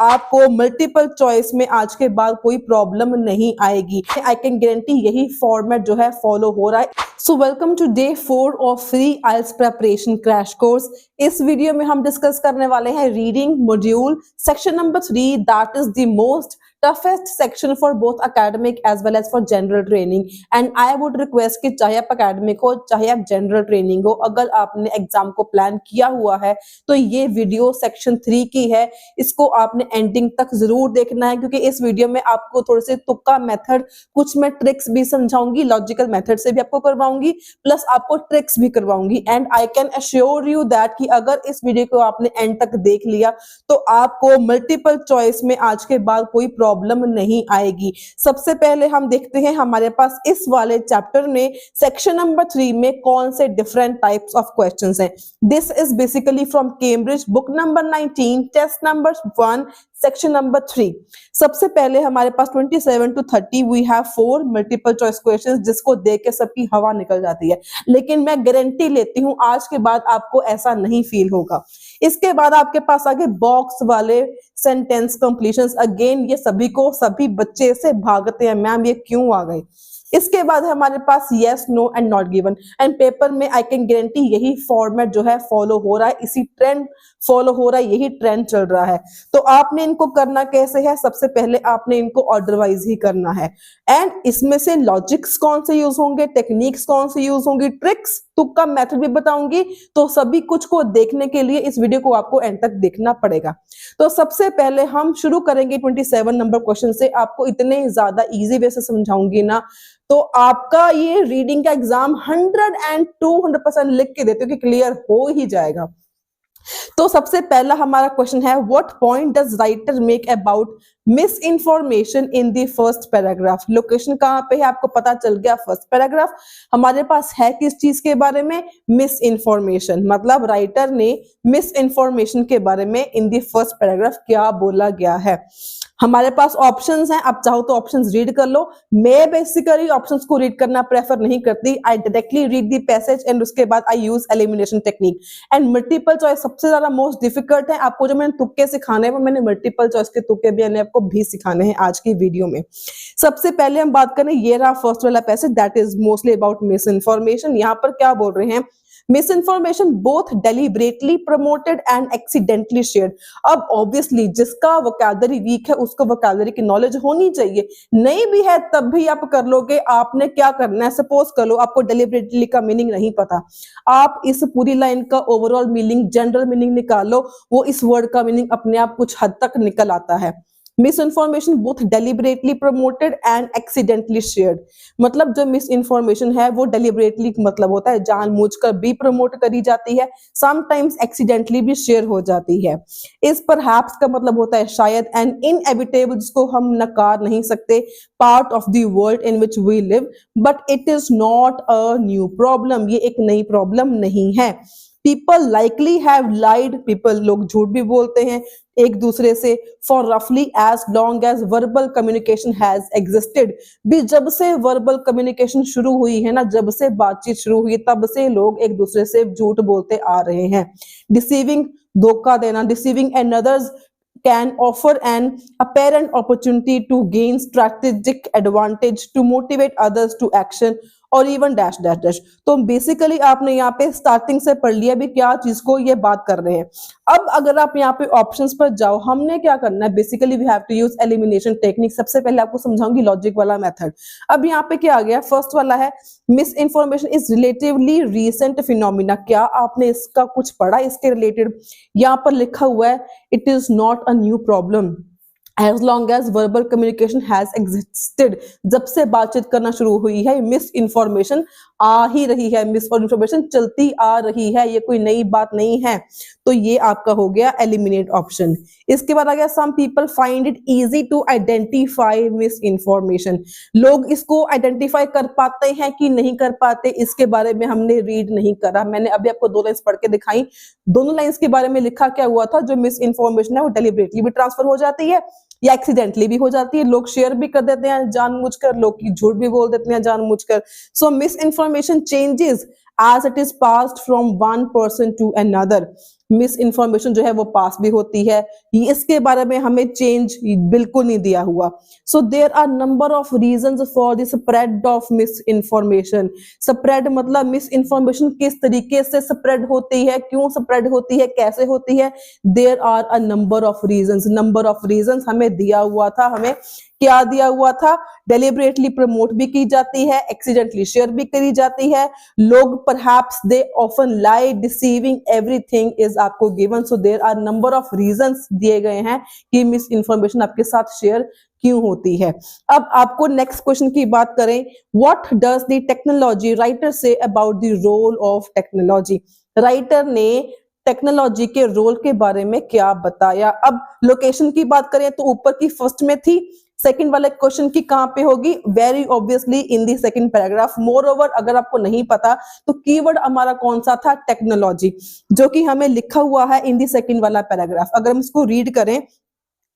आपको multiple choice में आज के बाद कोई प्रॉब्लम नहीं आएगी। आई कैन गारंटी यही फॉर्मेट जो है फॉलो हो रहा है। So welcome to day 4 of free IELTS preparation crash course. इस वीडियो में हम डिस्कस करने वाले हैं reading module section number 3, that is the most toughest section for both academic as well as for general training and I would request कि चाहे आप academic हो चाहे आप general training हो, अगर आपने एग्जाम को प्लान किया हुआ है तो ये वीडियो सेक्शन 3 की है। इसको आपने एंडिंग तक जरूर देखना है क्योंकि इस वीडियो में आपको थोड़े से तुक्का मेथड, कुछ मैं ट्रिक्स भी समझाऊंगी, लॉजिकल मेथड से भी आपको करवाऊंगी, प्लस आपको ट्रिक्स भी करवाऊंगी। And I can assure you that कि अगर इस वीडियो को आपने एंड तक देख लिया तो आपको मल्टीपल चॉइस में आज के बाद कोई प्रॉब्लम नहीं आएगी। सबसे पहले हम देखते हैं हमारे पास इस वाले चैप्टर में सेक्शन नंबर 3 में कौन से डिफरेंट टाइप्स ऑफ क्वेश्चंस हैं। This is basically from Cambridge book number 19 test number 1 section number 3। सबसे पहले हमारे पास 27 to 30 we have 4 multiple choice questions जिसको देख के सबकी हवा निकल जाती है, लेकिन मैं गारंटी लेती हूं आज के बाद आपको ऐसा नहीं फील होगा। इसके बाद आपके पास आगे बॉक्स वाले सेंटेंस कंप्लीशंस, अगेन ये सभी बच्चे से भागते हैं, मैम ये क्यों आ गए। इसके बाद हमारे पास yes no and not given and paper में आई कैन गारंटी यही फॉर्मेट जो है फॉलो हो रहा है, इसी ट्रेंड फॉलो हो रहा है, यही ट्रेंड चल रहा है। तो आपने इनको करना कैसे है, सबसे पहले आपने इनको ऑर्डर वाइज ही करना है एंड इसमें से लॉजिक्स कौन से यूज होंगे, टेक्निक्स कौन से यूज होंगी, ट्रिक्स, तुक्का मेथड भी बताऊंगी। तो सभी कुछ को देखने के लिए इस वीडियो को आपको एंड तक देखना पड़ेगा। तो सबसे पहले हम शुरू करेंगे 27 नंबर क्वेश्चन से। आपको इतने ज्यादा इजी वे से समझाऊंगी ना तो आपका ये रीडिंग का एग्जाम 100 and 200% लिख के देते हो कि क्लियर हो ही जाएगा। तो सबसे पहला हमारा क्वेश्चन है, what point does writer make about miss information in the first paragraph. Location कहां पे है आपको पता चल गया। फर्स्ट पैराग्राफ हमारे पास है किस चीज के बारे में, मिस इन्फॉर्मेशन, मतलब राइटर ने मिस इन्फॉर्मेशन के बारे में इन द फर्स्ट पैराग्राफ क्या बोला गया है। हमारे पास ऑप्शंस हैं, आप चाहो तो ऑप्शंस रीड कर लो। मैं बेसिकली ऑप्शंस को रीड करना प्रेफर नहीं करती, I directly read the passage and उसके बाद I use elimination technique. And multiple choice सबसे ज्यादा मोस्ट डिफिकल्ट है। आपको जो मैंने तुक्के सिखाने हैं वो मैंने मल्टीपल चॉइस के तुक्के भी आपको भी सिखाने हैं आज की वीडियो में। सबसे पहले हम बात करें, ये रहा फर्स्ट वाला passage, that is mostly about miss information. यहाँ पर क्या बोल रहे हैं, misinformation both deliberately promoted and accidentally shared. अब ऑब्वियसली जिसका वोकैबुलरी वीक है उसको वोकैबुलरी की नॉलेज होनी चाहिए, नहीं भी है तब भी आप कर लोगे। आपने क्या करना है, सपोज कर लो आपको डेलिबरेटली का मीनिंग नहीं पता, आप इस पूरी लाइन का ओवरऑल मीनिंग, जनरल मीनिंग निकालो, वो इस वर्ड का मीनिंग अपने आप कुछ हद तक निकल आता है। Misinformation both deliberately promoted and accidentally shared, मतलब जो मिस इन्फॉर्मेशन है वो डेलिबरेटली मतलब होता है जानबूझकर भी प्रमोट करी जाती है, समटाइम्स एक्सीडेंटली भी शेयर हो जाती है। इस परहैप्स का मतलब होता है शायद, एंड इनएविटेबल जिसको हम नकार नहीं सकते, part of the world in which we live, but it is not a new problem, ये एक नई प्रॉब्लम नहीं है। People likely have lied, people लोग झूठ भी बोलते हैं एक दूसरे से, फॉर रफली as long as verbal communication has existed, भी जब से वर्बल कम्युनिकेशन शुरू हुई है ना, जब से बातचीत शुरू हुई तब से लोग एक दूसरे से झूठ बोलते आ रहे हैं। डिसीविंग, धोखा देना, deceiving another's can offer an apparent opportunity to gain strategic advantage to motivate others to action और इवन डैश डैश डैश। तो बेसिकली आपने यहाँ पे स्टार्टिंग से पढ़ लिया भी क्या चीज को ये बात कर रहे हैं। अब अगर आप यहाँ पे ऑप्शंस पर जाओ, हमने क्या करना है, basically we have to use elimination technique. सबसे पहले आपको समझाऊंगी लॉजिक वाला मेथड। अब यहाँ पे क्या आ गया, फर्स्ट वाला है miss information is relatively recent phenomena. क्या आपने इसका कुछ पढ़ा इसके रिलेटेड, यहाँ पर लिखा हुआ है it is not a new problem as long as verbal communication has existed, जब से बातचीत करना शुरू हुई है मिस इन्फॉर्मेशन आ ही रही है, मिस इन्फॉर्मेशन चलती आ रही है, ये कोई नई बात नहीं है। तो ये आपका हो गया एलिमिनेट ऑप्शन। इसके बाद आ गया some people find it easy to identify misinformation, लोग इसको आइडेंटिफाई कर पाते हैं कि नहीं कर पाते, इसके बारे में हमने रीड नहीं करा। मैंने अभी आपको 2 लाइन्स पढ़ के दिखाई, दोनों लाइन्स के बारे में लिखा क्या हुआ था, जो मिस इन्फॉर्मेशन है वो डेलिबरेटली भी ट्रांसफर हो जाती है या एक्सीडेंटली भी हो जाती है, लोग शेयर भी कर देते हैं जानबूझकर, लोग की झूठ भी बोल देते हैं जानबूझकर। So misinformation changes as it is passed from one person to another, misinformation जो है वो पास भी होती है, इसके बारे में हमें चेंज बिल्कुल नहीं दिया हुआ। So there are number of reasons for the spread of misinformation. Spread मतलब मिस इन्फॉर्मेशन किस तरीके से स्प्रेड होती है, क्यों स्प्रेड होती है, कैसे होती है। There are a number of reasons हमें दिया हुआ था। हमें क्या दिया हुआ था? डेलिबरेटली प्रमोट भी की जाती है, एक्सीडेंटली शेयर भी करी जाती है, लोग perhaps they often lie, deceiving, everything is आपको given. So there are number of reasons दिए गए हैं कि मिस इन्फॉर्मेशन आपके साथ शेयर क्यों होती है। अब आपको नेक्स्ट क्वेश्चन की बात करें, what does the technology writer say about the role of technology. Writer ने टेक्नोलॉजी के रोल के बारे में क्या बताया। अब लोकेशन की बात करें तो ऊपर की फर्स्ट में थी, सेकंड वाले क्वेश्चन की कहां पे होगी? Very obviously in the second paragraph. More over अगर आपको नहीं पता तो कीवर्ड हमारा कौन सा था? टेक्नोलॉजी, जो कि हमें लिखा हुआ है इन दी सेकंड वाला पैराग्राफ। अगर हम इसको रीड करें,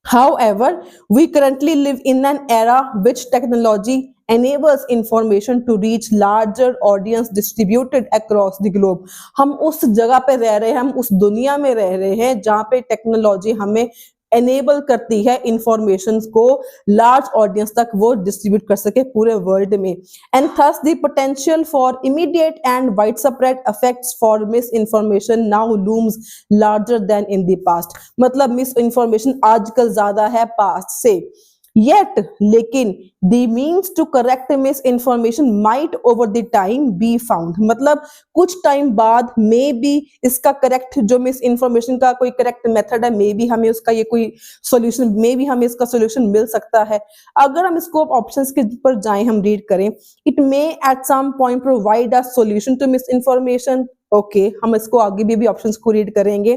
however we currently live in an era which technology enables information to reach larger audience distributed across the globe। हम उस जगह पे रह रहे हैं, हम उस दुनिया में रह रहे हैं जहां पे टेक्नोलॉजी हमें एनेबल करती है इंफॉर्मेशन को लार्ज ऑडियंस तक वो डिस्ट्रीब्यूट कर सके पूरे वर्ल्ड में। And thus the potential for immediate and wide spread effects for miss information now looms larger then in the past. मतलब मिस इन्फॉर्मेशन आजकल ज्यादा है पास्ट से। Yet, लेकिन the means to correct misinformation might over the time be found। मतलब कुछ time बाद may be इसका करेक्ट जो मिस इन्फॉर्मेशन का कोई करेक्ट मेथड है, मे बी हमें उसका ये कोई सॉल्यूशन, मे बी हमें इसका सॉल्यूशन मिल सकता है। अगर हम इसको ऑप्शंस के ऊपर जाएं, हम रीड करें, it may at some point provide a solution to misinformation. Okay, हम इसको आगे भी ऑप्शंस को रीड करेंगे।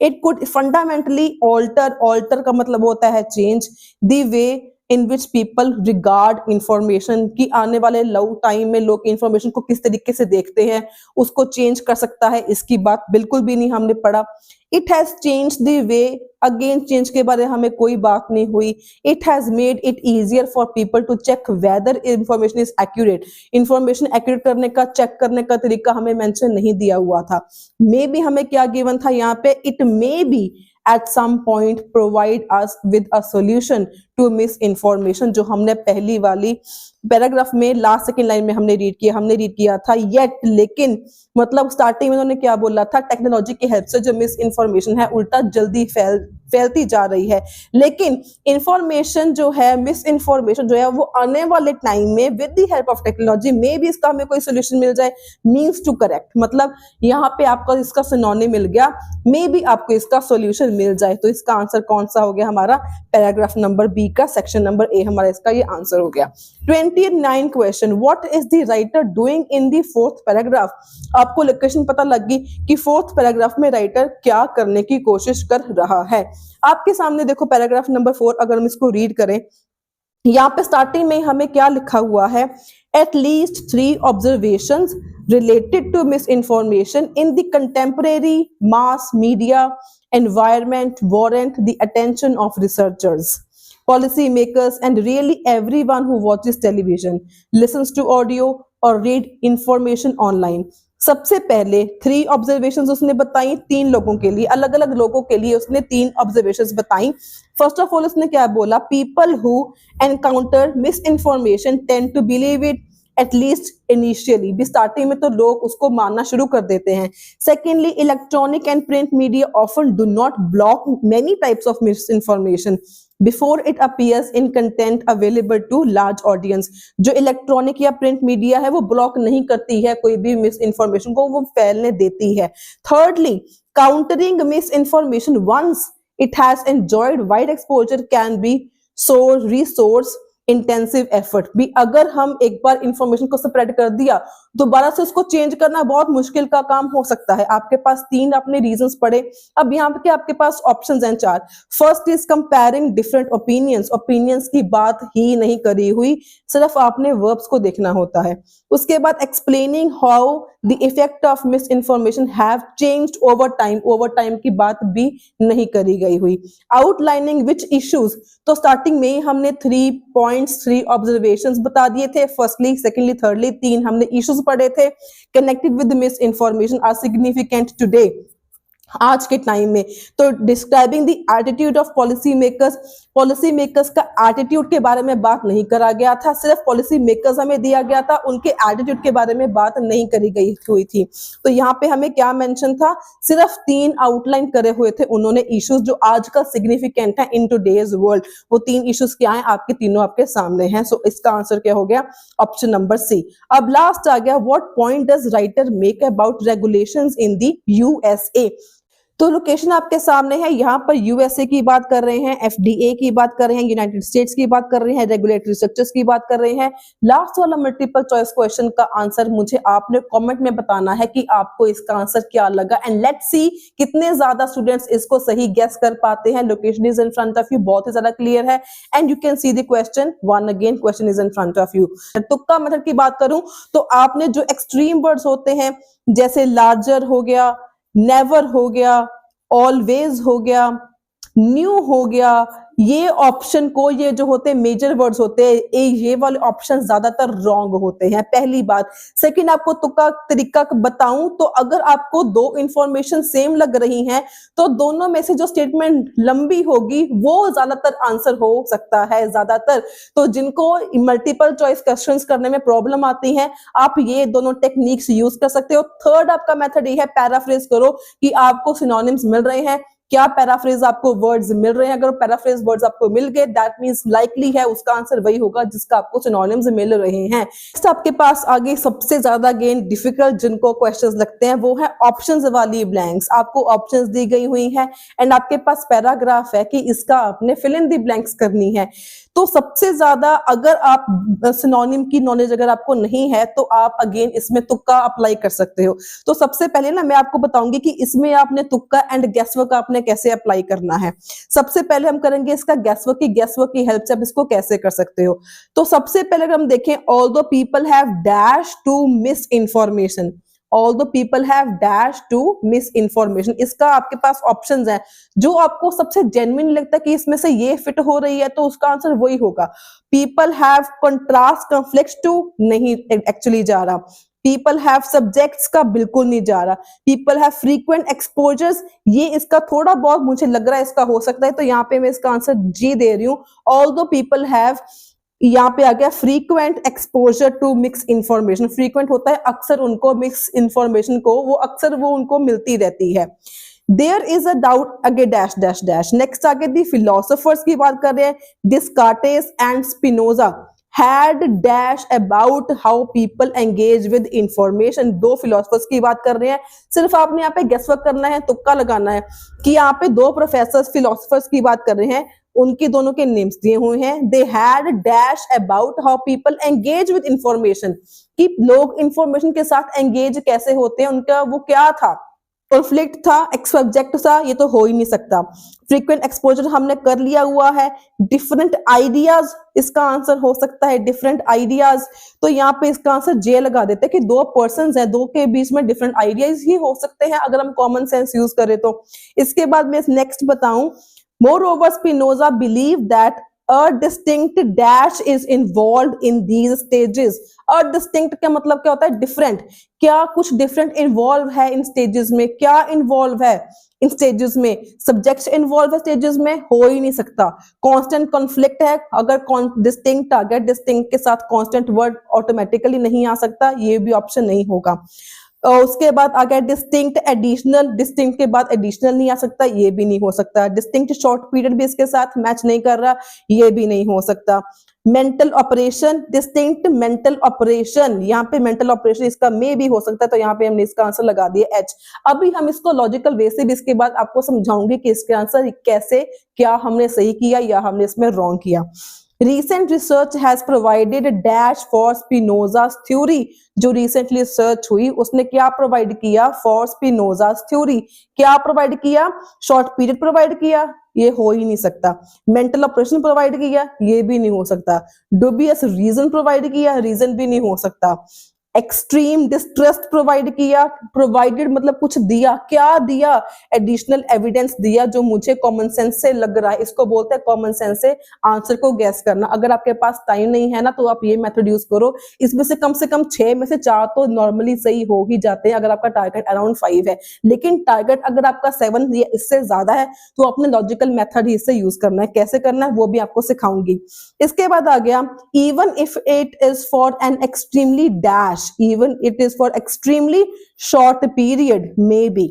इट कुड फंडामेंटली ऑल्टर का मतलब होता है change the way in which people regard information, की आने वाले लव टाइम में लोग इंफॉर्मेशन को किस तरीके से देखते हैं, उसको चेंज कर सकता है। इसकी बात बिल्कुल भी नहीं हमने पढ़ा। It has change the way, again change के बारे में हमें कोई बात नहीं हुई। It has made it easier for people to check whether information is accurate. Information accurate करने का, चेक करने का तरीका हमें मेंशन नहीं दिया हुआ था। मे बी हमें क्या गिवन था यहाँ पे? It may B at some point provide us with a solution to misinformation, जो हमने पहली वाली पैराग्राफ में लास्ट सेकंड लाइन में हमने रीड किया था। येट, लेकिन मतलब स्टार्टिंग में उन्होंने क्या बोला था? टेक्नोलॉजी की हेल्प से जो मिस इन्फॉर्मेशन है उल्टा जल्दी फैलती जा रही है। लेकिन इंफॉर्मेशन जो है, मिस इन्फॉर्मेशन जो है वो आने वाले टाइम में with the help of technology मे भी इसका हमें कोई सोल्यूशन मिल जाए। मीन्स टू करेक्ट, मतलब यहाँ पे आपका इसका सिनोनिम मिल गया, मे बी आपको इसका सोल्यूशन मिल जाए। तो इसका आंसर कौन सा हो गया? हमारा पैराग्राफ नंबर बी का सेक्शन नंबर ए हमारा इसका ये आंसर हो गया। 29 question, what is the writer doing in the fourth paragraph. आपको लोकेशन पता लग गई कि फोर्थ पैराग्राफ में राइटर क्या करने की कोशिश कर रहा है। आपके सामने देखो पैराग्राफ नंबर 4, अगर हम इसको रीड करें, यहाँ पे स्टार्टिंग में हमें क्या लिखा हुआ है? At least 3 observations related to misinformation in the contemporary mass media environment warrant the attention of researchers, policy makers, and really everyone who watches television, listens to audio or read information online। सबसे पहले 3 observations उसने बताई, 3 लोगों के लिए, अलग अलग लोगों के लिए उसने 3 ऑब्जर्वेशंस बताई। फर्स्ट ऑफ ऑल उसने क्या बोला? People who encounter misinformation tend to believe it at least initially, भी स्टार्टिंग में तो लोग उसको मानना शुरू कर देते हैं। Secondly, electronic and print media often do not block many types of misinformation before it appears in content available to large audience. जो इलेक्ट्रॉनिक या प्रिंट मीडिया है वो ब्लॉक नहीं करती है कोई भी मिस इन्फॉर्मेशन को, वो फैलने देती है। Thirdly, countering misinformation once it has enjoyed wide exposure can be so resource intensive effort, भी अगर हम एक बार इंफॉर्मेशन को स्प्रेड कर दिया दोबारा से उसको चेंज करना बहुत मुश्किल का काम हो सकता है। आपके पास 3 आपने रीजंस पढ़े, अब यहाँ पे आपके पास ऑप्शंस हैं 4। First is comparing different opinions, opinions की बात ही नहीं करी हुई, सिर्फ आपने वर्ब्स को देखना होता है। उसके बाद explaining how the effect of misinformation have changed over time, over time की बात भी नहीं करी गई हुई। आउटलाइनिंग विच इश्यूज, तो स्टार्टिंग में ही हमने 3 पॉइंट्स 3 ऑब्जर्वेशंस बता दिए थे, फर्स्टली, सेकेंडली, थर्डली, 3 हमने इश्यूज पढ़े थे। Connected with misinformation are significant today, आज के टाइम में। तो describing the attitude of policy makers का एटीट्यूड के बारे में बात नहीं करा गया था, सिर्फ पॉलिसी मेकर्स हमें दिया गया था, उनके एटीट्यूड के बारे में बात नहीं करी गई हुई थी। तो यहाँ पे हमें क्या मेंशन था, सिर्फ 3 आउटलाइन करे हुए थे उन्होंने इश्यूज जो आज का सिग्निफिकेंट है इन टुडेज वर्ल्ड। वो 3 इश्यूज क्या है, आपके तीनों आपके सामने हैं। सो इसका आंसर क्या हो गया, ऑप्शन नंबर सी। अब लास्ट आ गया, what point does writer make about regulations in the USA. तो लोकेशन आपके सामने है, यहाँ पर यूएसए की बात कर रहे हैं, एफडीए की बात कर रहे हैं, यूनाइटेड स्टेट्स की बात कर रहे हैं, रेगुलेटरी स्ट्रक्चर्स की बात कर रहे हैं। लास्ट वाला मल्टीपल चॉइस क्वेश्चन का आंसर मुझे आपने कमेंट में बताना है कि आपको इसका आंसर क्या लगा, एंड लेट्स सी कितने ज्यादा स्टूडेंट्स इसको सही गेस कर पाते हैं। Location is in front of you, बहुत ही ज्यादा क्लियर है, and you can see the question one again, question is in front of you. तुक्का मेथड की बात करूं तो आपने जो एक्सट्रीम वर्ड्स होते हैं जैसे लार्जर हो गया, नेवर हो गया, ऑलवेज हो गया, न्यू हो गया, ये ऑप्शन को, ये जो होते हैं मेजर वर्ड्स होते हैं, ये वाले ऑप्शन ज्यादातर रॉन्ग होते हैं, पहली बात। सेकंड, आपको तुक्का तरीका बताऊं तो अगर आपको 2 इंफॉर्मेशन सेम लग रही हैं तो दोनों में से जो स्टेटमेंट लंबी होगी वो ज्यादातर आंसर हो सकता है, ज्यादातर। तो जिनको मल्टीपल चॉइस क्वेश्चंस करने में प्रॉब्लम आती है, आप ये दोनों टेक्निक्स यूज कर सकते हो। थर्ड आपका मेथड ये है, पैराफ्रेज करो कि आपको सिनोनिम्स मिल रहे हैं, क्या पैराफ्रेज आपको वर्ड्स मिल रहे हैं। अगर पैराफ्रेज वर्ड्स आपको मिल गए, दैट मींस लाइकली है उसका आंसर वही होगा जिसका आपको सिनोनिम्स मिल रहे हैं। नेक्स्ट आपके पास आगे सबसे ज्यादा अगेन डिफिकल्ट जिनको क्वेश्चंस लगते हैं वो है ऑप्शंस वाली ब्लैंक्स। आपको ऑप्शंस दी गई हुई है एंड आपके पास पैराग्राफ है कि इसका आपने फिल इन दी ब्लैंक्स करनी है। तो सबसे ज्यादा अगर आप सिनोनिम की नॉलेज अगर आपको नहीं है तो आप अगेन इसमें तुक्का अप्लाई कर सकते हो। तो सबसे पहले ना मैं आपको बताऊंगी कि इसमें आपने तुक्का एंड गैसवर्क आपने कैसे अप्लाई करना है। सबसे पहले हम करेंगे इसका गैसवर्क की हेल्प से आप इसको कैसे कर सकते हो। तो सबसे पहले अगर हम देखें, although people have dash to misinformation, although people have dash to misinformation, इसका आपके पास ऑप्शंस हैं। जो आपको सबसे जेन्युइन लगता है कि इसमें से ये फिट हो रही है तो उसका आंसर वही होगा। people have contrast conflicts to नहीं एक्चुअली जा रहा। people have subjects का बिल्कुल नहीं जा रहा। people have frequent exposures, ये इसका थोड़ा बहुत मुझे लग रहा है इसका हो सकता है, तो यहाँ पे मैं इसका आंसर जी दे रही हूँ। although people have, यहाँ पे आ गया frequent exposure to mix information. Frequent होता है अक्सर उनको मिक्स इंफॉर्मेशन को, वो अक्सर वो उनको मिलती रहती है। देयर इज अ डाउट, आगे डैश डैश डैश। नेक्स्ट आगे दी फिलोसोफर्स की बात कर रहे हैं, Descartes and Spinoza had dash about how people engage with information। 2 philosophers की बात कर रहे हैं, सिर्फ आपने यहाँ पे गेसवर्क करना है, तुक्का लगाना है कि यहाँ पे 2 प्रोफेसर्स फिलोसफर्स की बात कर रहे हैं, उनके दोनों के नेम्स दिए हुए हैं। They had dash about how people engage with information, कि लोग इंफॉर्मेशन के साथ एंगेज कैसे होते हैं, उनका वो क्या था, कॉन्फ्लिक्ट था, सब्जेक्ट था, ये तो हो ही नहीं सकता। फ्रीक्वेंट एक्सपोजर हमने कर लिया हुआ है। डिफरेंट आइडियाज इसका आंसर हो सकता है, डिफरेंट आइडियाज। तो यहाँ पे इसका आंसर जे लगा देते हैं कि 2 पर्संस हैं, 2 के बीच में डिफरेंट आइडियाज ही हो सकते हैं अगर हम कॉमन सेंस यूज करें तो। इसके बाद मैं नेक्स्ट बताऊं, moreover Spinoza believed that a distinct dash is involved in these stages। a distinct का मतलब क्या होता है, डिफरेंट। क्या कुछ डिफरेंट इन्वॉल्व है इन स्टेजेस में, क्या इन्वॉल्व है इन स्टेजेस में, सब्जेक्ट्स इन्वॉल्व है स्टेजेस में, हो ही नहीं सकता। कांस्टेंट कॉन्फ्लिक्ट है, अगर डिस्टिंक्ट आ गया, डिस्टिंक्ट के साथ कांस्टेंट वर्ड ऑटोमेटिकली नहीं आ सकता, ये भी ऑप्शन नहीं होगा। उसके बाद आ गया डिस्टिंक्ट एडिशनल, डिस्टिंक्ट के बाद एडिशनल नहीं आ सकता, ये भी नहीं हो सकता। डिस्टिंक्ट शॉर्ट पीरियड भी इसके साथ मैच नहीं कर रहा, ये भी नहीं हो सकता। Mental operation, distinct mental operation, यहाँ पे मेंटल ऑपरेशन इसका में भी हो सकता है, तो यहाँ पे हमने इसका आंसर लगा दिया एच। अभी हम इसको लॉजिकल वे से भी इसके बाद आपको समझाऊंगी कि इसके आंसर कैसे, क्या हमने सही किया या हमने इसमें रॉन्ग किया। Recent research has provided dash for Spinoza's theory। जो रिसेंटली रिसर्च हुई उसने क्या प्रोवाइड किया, फॉर स्पिनोजा's theory। क्या प्रोवाइड किया, शॉर्ट पीरियड प्रोवाइड किया, ये हो ही नहीं सकता। मेंटल ऑपरेशन प्रोवाइड किया, ये भी नहीं हो सकता। डुबियस रीजन प्रोवाइड किया, रीजन भी नहीं हो सकता। एक्सट्रीम डिस्ट्रस्ट प्रोवाइड किया, प्रोवाइडेड मतलब कुछ दिया, क्या दिया, एडिशनल एविडेंस दिया जो मुझे कॉमन सेंस से लग रहा है, इसको बोलते हैं कॉमन सेंस से आंसर को गैस करना। अगर आपके पास टाइम नहीं है ना तो आप ये मेथड यूज करो, इसमें से कम 6 में से 4 तो नॉर्मली सही हो ही जाते हैं अगर आपका टारगेट अराउंड 5 है, लेकिन टारगेट अगर आपका 7 या इससे ज्यादा है तो आपने लॉजिकल मेथड ही इससे यूज करना है। कैसे करना है वो भी आपको सिखाऊंगी। इसके बाद आ गया even if it is for an extremely dash, even it is for extremely short period, maybe,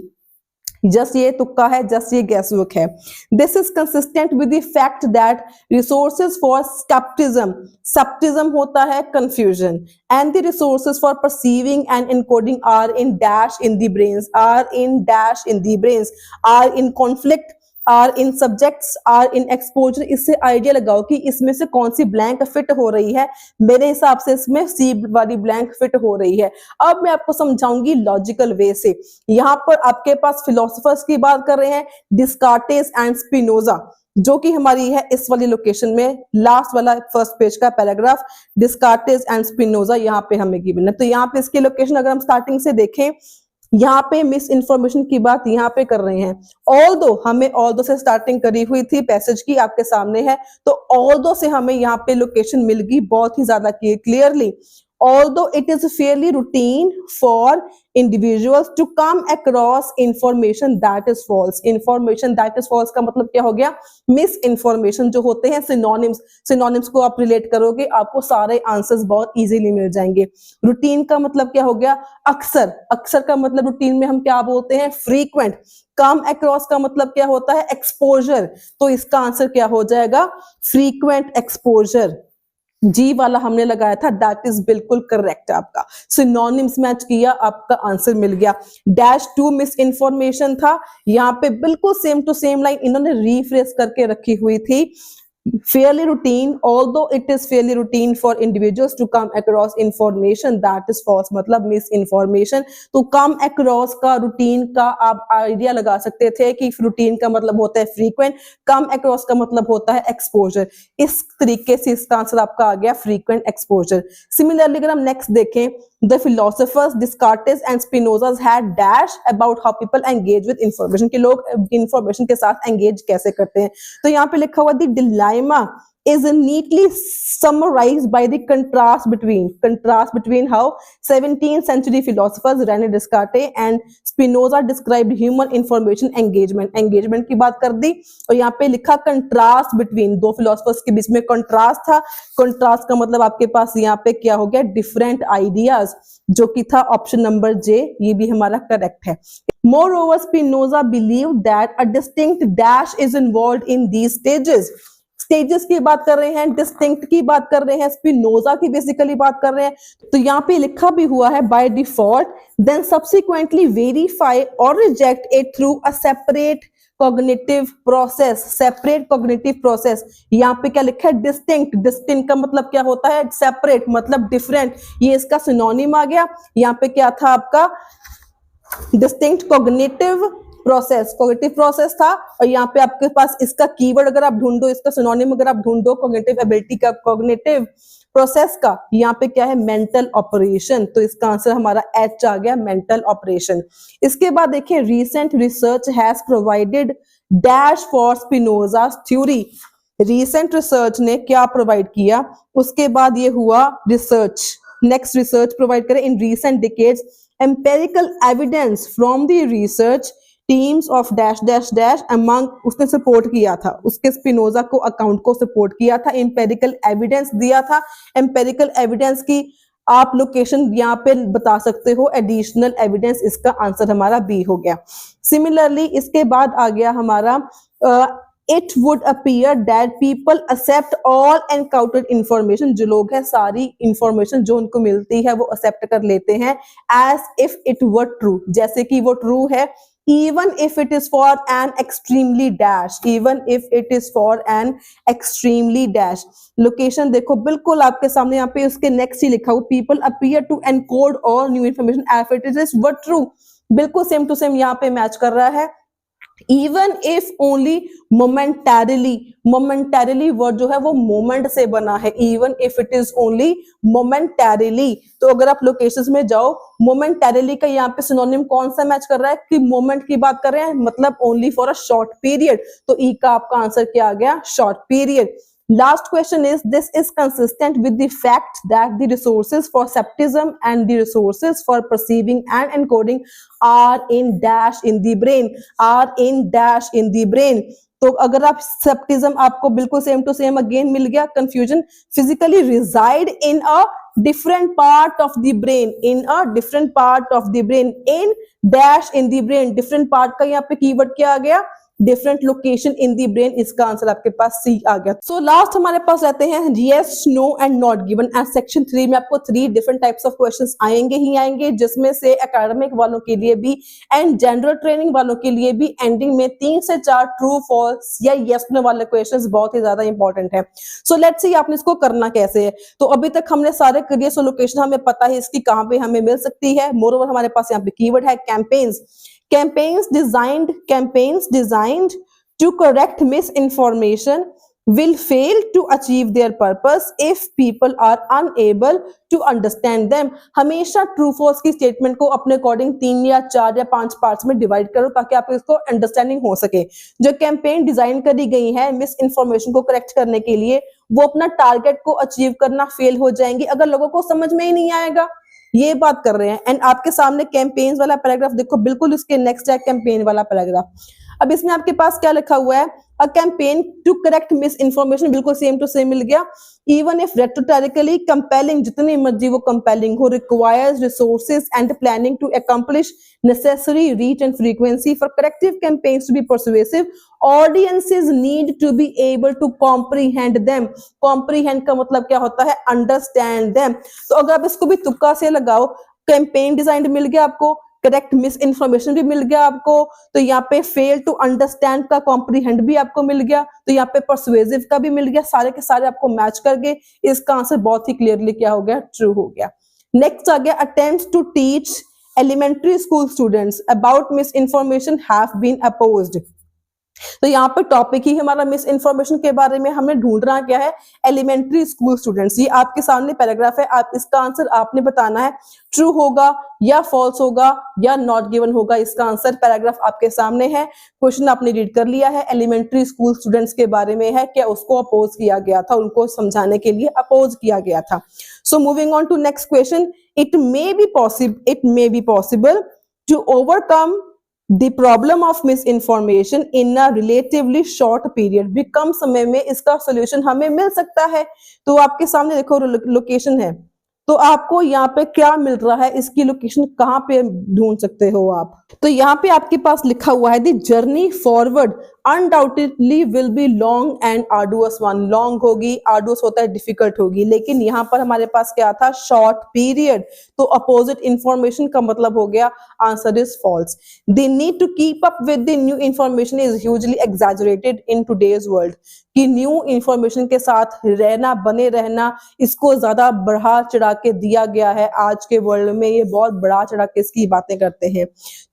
just ये तुक्का है, जस्ट ये गैस वर्क है। This is consistent with the fact that resources for scepticism, scepticism होता है confusion, and the resources for perceiving and encoding are in dash in the brains, are in dash in the brains, are in conflict, are in subjects, are in exposure. इससे idea लगाओ कि इसमें से कौन सी blank fit हो रही है। मेरे हिसाब से इसमें सी वाली ब्लैंक फिट हो रही है। अब मैं आपको समझाऊंगी लॉजिकल वे से। यहाँ पर आपके पास फिलोसोफर्स की बात कर रहे हैं, डिस्कार्टेस एंड स्पिनोजा, जो कि हमारी है इस वाली लोकेशन में, लास्ट वाला फर्स्ट पेज का पैराग्राफ, डिस्कार्टेस एंड स्पिनोजा यहाँ पे हमें गिवन है। तो यहाँ पे इसकी लोकेशन अगर हम स्टार्टिंग से देखें, यहाँ पे मिस इन्फॉर्मेशन की बात यहाँ पे कर रहे हैं। ऑल्दो हमने ऑल्दो से स्टार्टिंग करी हुई थी, पैसेज की आपके सामने है, तो ऑल्दो से हमें यहाँ पे लोकेशन मिल गई बहुत ही ज्यादा clearly. Although it is fairly routine for individuals to come across information that is false, information that is false का मतलब क्या हो गया, मिस इन्फॉर्मेशन जो होते हैं सिनोनिम्स, सिनोनिम्स को आप रिलेट करोगे आपको सारे आंसर्स बहुत इजीली मिल जाएंगे। रूटीन का मतलब क्या हो गया, अक्सर, अक्सर का मतलब रूटीन में हम क्या बोलते हैं, फ्रीक्वेंट। कम अक्रॉस का मतलब क्या होता है, एक्सपोजर, तो इसका आंसर क्या हो जाएगा, फ्रीक्वेंट एक्सपोजर। जी वाला हमने लगाया था, दैट इज बिल्कुल करेक्ट आपका, सिनोनिम्स मैच किया, आपका आंसर मिल गया। डैश टू मिस इन्फॉर्मेशन था, यहाँ पे बिल्कुल सेम टू सेम लाइन इन्होंने रीफ्रेश करके रखी हुई थी। fairly routine, although it is fairly routine for individuals to come across information that is false, मतलब misinformation। तो come across का, routine का आप आइडिया लगा सकते थे कि routine का मतलब होता है frequent, come across का मतलब होता है exposure। इस तरीके से इसका आंसर आपका आ गया frequent exposure। Similarly अगर हम next देखें, the philosophers Descartes and Spinoza had dash about how people engage with information, कि लोग information के साथ engage कैसे करते हैं। तो यहाँ पे लिखा हुआ the dilemma is neatly summarized by the contrast between how 17th century philosophers René Descartes and Spinoza described human information engagement की बात कर दी, और यहाँ पे लिखा contrast between, दो philosophers के बीच में contrast था। contrast का मतलब आपके पास यहाँ पे क्या हो गया, different ideas, जो कि था ऑप्शन नंबर जे, ये भी हमारा करेक्ट है। Moreover, Spinoza believed that a distinct dash is involved in these stages। Stages की बात कर रहे हैं, डिस्टिंक्ट की बात कर रहे हैं, स्पिनोजा की बेसिकली बात कर रहे हैं। तो यहाँ पे लिखा भी हुआ है by default, then subsequently verify और reject it through a separate cognitive process, separate cognitive process. यहाँ पे क्या लिखा है, डिस्टिंक्ट, डिस्टिंक्ट का मतलब क्या होता है, सेपरेट मतलब डिफरेंट, ये इसका सिनोनिम आ गया। यहाँ पे क्या था आपका, distinct cognitive process, cognitive process था, और यहाँ पे आपके पास इसका कीवर्ड अगर आप ढूंढो, इसका सिनोनिम अगर आप ढूंढो कॉग्निटिव एबिलिटी का, कॉग्निटिव प्रोसेस का, यहाँ पे क्या है, मेंटल ऑपरेशन। तो इसका आंसर हमारा एच आ गया, मेंटल ऑपरेशन। इसके बाद देखिए, recent research has provided dash for Spinoza's theory. Recent research ने क्या प्रोवाइड किया, उसके बाद ये हुआ रिसर्च, नेक्स्ट रिसर्च प्रोवाइड करे in recent decades empirical evidence from the research teams of dash dash dash among, उसने सपोर्ट किया था, उसके स्पिनोजा को अकाउंट को सपोर्ट किया था, एम्पेरिकल एविडेंस दिया था। एम्पेरिकल एविडेंस की आप लोकेशन यहाँ पे बता सकते हो, एडिशनल एविडेंस, इसका आंसर हमारा बी हो गया। सिमिलरली इसके बाद आ गया हमारा it would appear that people accept all encountered information, जो लोग हैं सारी इंफॉर्मेशन जो उनको मिलती है वो एक्सेप्ट कर लेते हैं, as if it were true, जैसे कि वो ट्रू है, even if it is for an extremely dash, even if it is for an extremely dash। Location देखो बिल्कुल आपके सामने, यहाँ पे उसके नेक्स्ट ही लिखा हुआ, people appear to encode all new information as it is what true, बिल्कुल सेम टू सेम यहाँ पे मैच कर रहा है। Even if only momentarily, momentarily word जो है वो मोमेंट से बना है, even if it is only momentarily. तो अगर आप लोकेशंस में जाओ, मोमेंटैरिली का यहाँ पे सिनोनिम कौन सा मैच कर रहा है कि मोमेंट की बात कर रहे हैं, मतलब only for a short period. तो ई का आपका आंसर क्या आ गया, short period. Last question is, this is consistent with the fact that the resources for septism and the resources for perceiving and encoding are in dash in the brain, are in dash in the brain। तो अगर आप scepticism आपको बिल्कुल same to same again मिल गया, confusion, physically resided in a different part of the brain, in a different part of the brain, in dash in the brain, different part का यहाँ पे कीवर्ड क्या आ गया, different location in the brain. इसका answer आपके पास सी आ गया। So last हमारे पास रहते हैं yes, no and not given. And section 3 में आपको 3 डिफरेंट टाइप्स ऑफ क्वेश्चंस आएंगे ही आएंगे, जिसमें से एकेडमिक वालों के लिए भी एंड जनरल ट्रेनिंग वालों के लिए भी एंडिंग में 3 से 4 ट्रू फॉल्स या यस नो वाले क्वेश्चंस बहुत ही ज्यादा इंपॉर्टेंट है। सो लेट्स सी आपने इसको करना कैसे है। तो अभी तक हमने सारे करिए, सो लोकेशन हमें पता है इसकी कहां पे हमें मिल सकती है। मोरओवर हमारे पास यहाँ पे कीवर्ड है campaigns. Campaigns designed to correct misinformation will fail to achieve their purpose if people are unable to understand them। हमेशा ट्रू फॉल्स की स्टेटमेंट को अपने अकॉर्डिंग 3 या 4 या 5 पार्ट्स में डिवाइड करो ताकि आपको इसको अंडरस्टैंडिंग हो सके। जो कैंपेन डिजाइन करी गई है मिस इन्फॉर्मेशन को करेक्ट करने के लिए, वो अपना टारगेट को अचीव करना फेल हो जाएंगी अगर लोगों को समझ में ही नहीं आएगा। ये बात कर रहे हैं। एंड आपके सामने कैंपेन्स वाला पैराग्राफ देखो, बिल्कुल उसके नेक्स्ट है कैंपेन वाला पैराग्राफ। अब इसमें आपके पास क्या लिखा हुआ है, a campaign to correct misinformation, बिल्कुल सेम टू सेम मिल गया। इवन इफ रेटोरिकली कंपेलिंग, जितनी मर्जी वो कंपेलिंग हो, requires resources and planning to accomplish necessary reach and frequency for corrective campaigns to be persuasive, audiences need to be able to comprehend them. Comprehend का मतलब क्या होता है, अंडरस्टैंड देम। तो अगर आप इसको भी तुक्का से लगाओ, कैंपेन डिजाइन मिल गया आपको, करेक्ट मिस इन्फॉर्मेशन भी मिल गया आपको, तो यहाँ पे फेल टू अंडरस्टैंड का कॉम्प्रीहेंड भी आपको मिल गया, तो यहाँ पे परसुएसिव का भी मिल गया। सारे के सारे आपको मैच करके इसका आंसर बहुत ही क्लियरली क्या हो गया, ट्रू हो गया। नेक्स्ट आ गया, attempts to teach elementary school students about misinformation have been opposed. तो यहाँ पर टॉपिक ही हमारा मिस इन्फॉर्मेशन के बारे में, हमने ढूंढना क्या है, एलिमेंट्री स्कूल स्टूडेंट्स। ये आपके सामने पैराग्राफ है, आप इसका आंसर आपने बताना है, ट्रू होगा या फॉल्स होगा या नॉट गिवन होगा। इसका आंसर पैराग्राफ आपके सामने है, क्वेश्चन आपने रीड कर लिया है, एलिमेंट्री स्कूल स्टूडेंट्स के बारे में है, क्या उसको अपोज किया गया था, उनको समझाने के लिए अपोज किया गया था। So moving on to next question, it may be possible to overcome The problem of misinformation in a relatively short period। भी कम समय में इसका सोल्यूशन हमें मिल सकता है। तो आपके सामने देखो लोकेशन है, तो आपको यहाँ पे क्या मिल रहा है, इसकी लोकेशन कहाँ पे ढूंढ सकते हो आप। तो यहाँ पे आपके पास लिखा हुआ है, the journey forward undoubtedly will be long and arduous one. Long होगी, आर्डुअस होता है डिफिकल्ट होगी, लेकिन यहाँ पर हमारे पास क्या था, शॉर्ट पीरियड। तो अपोजिट इंफॉर्मेशन का मतलब हो गया answer is false. The need to keep up with the new information is hugely exaggerated in today's world. कि न्यू इंफॉर्मेशन के साथ रहना, बने रहना, इसको ज्यादा बढ़ा चढ़ा के दिया गया है आज के वर्ल्ड में। ये बहुत बढ़ा चढ़ा के इसकी बातें करते हैं।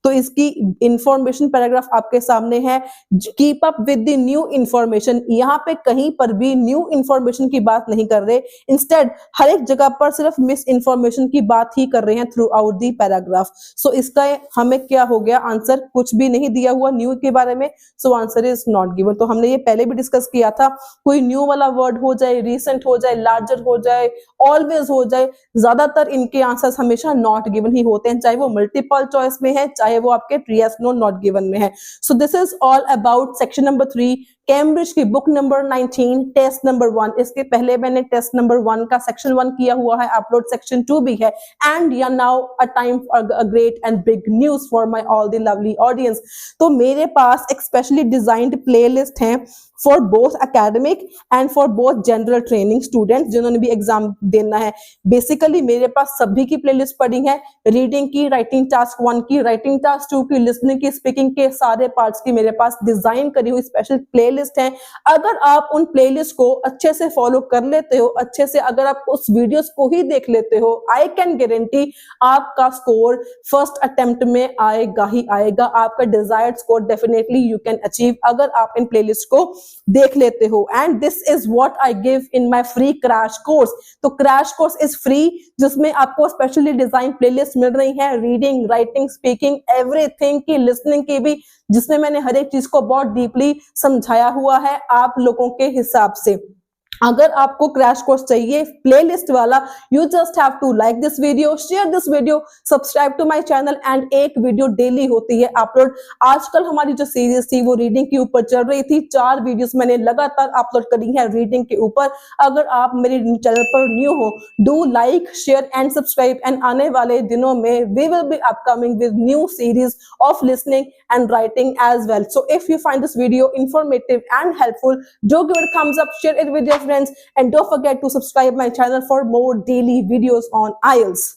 तो इसकी इंफॉर्मेशन पैराग्राफ आपके सामने है, keep up with the new information. यहाँ पे कहीं पर भी न्यू इंफॉर्मेशन की बात नहीं कर रहे, इंस्टेड हर एक जगह पर सिर्फ मिस इंफॉर्मेशन की बात ही कर रहे हैं थ्रू आउट दी पैराग्राफ। सो इसका हमें क्या हो गया आंसर, कुछ भी नहीं दिया हुआ न्यू के बारे में, so answer is not given. तो हमने ये पहले भी डिस्कस किया था, कोई न्यू वाला वर्ड हो जाए, रिसेंट हो जाए, लार्जर हो जाए, ऑलवेज हो जाए, ज्यादातर इनके आंसर्स हमेशा नॉट गिवन ही होते हैं, चाहे वो मल्टीपल चॉइस में है, चाहे वो आपके यस नो नॉट गिवन में है। So this is all about section number 3 Cambridge की बुक नंबर 19 टेस्ट नंबर 1। इसके पहले मैंने टेस्ट नंबर 1 का सेक्शन 1 किया हुआ है, अपलोड सेक्शन 2 भी है। एंड या now a time for a great and big news for my all the lovely audience. तो मेरे पास एक स्पेशली डिजाइंड प्लेलिस्ट है for both academic and for both general training students जिन्होंने भी एग्जाम देना है। बेसिकली मेरे पास सभी की प्लेलिस्ट पड़ी है, रीडिंग की, राइटिंग टास्क 1 की, राइटिंग टास्क 2 की, लिसनिंग की, स्पीकिंग के सारे पार्ट्स की मेरे पास डिजाइन करी हुई स्पेशल प्लेलिस्ट प्लेलिस्ट हैं, अगर आप उन प्लेलिस्ट को अच्छे से फॉलो कर लेते हो, अच्छे से अगर आप उस वीडियोस को ही देख लेते हो, आई कैन गारंटी आपका स्कोर फर्स्ट अटेम्प्ट में आएगा ही आएगा। आपका desired score definitely you can achieve अगर आप इन प्लेलिस्ट को देख लेते हो। And this is what I give in my free crash course. तो क्रैश कोर्स इज फ्री, जिसमें आपको स्पेशली डिजाइन प्लेलिस्ट मिल रही है, रीडिंग, राइटिंग, स्पीकिंग, एवरीथिंग की, लिसनिंग की भी, जिसमें मैंने हर एक चीज को बहुत डीपली समझाया हुआ है आप लोगों के हिसाब से। अगर आपको क्रैश कोर्स चाहिए प्लेलिस्ट वाला, you just have to like this video, share this video, subscribe to my channel and एक वीडियो डेली होती है अपलोड। आजकल हमारी जो सीरीज थी वो रीडिंग के ऊपर चल रही थी, 4 वीडियोस मैंने लगातार अपलोड करी है रीडिंग के ऊपर। अगर आप मेरे चैनल पर न्यू हो, do like, share and subscribe. And आने वाले दिनों में we will be upcoming with new series of listening and writing as well. So if you find this video informative and helpful, do give it a thumbs up, share it with your friends, and don't forget to subscribe my channel for more daily videos on IELTS.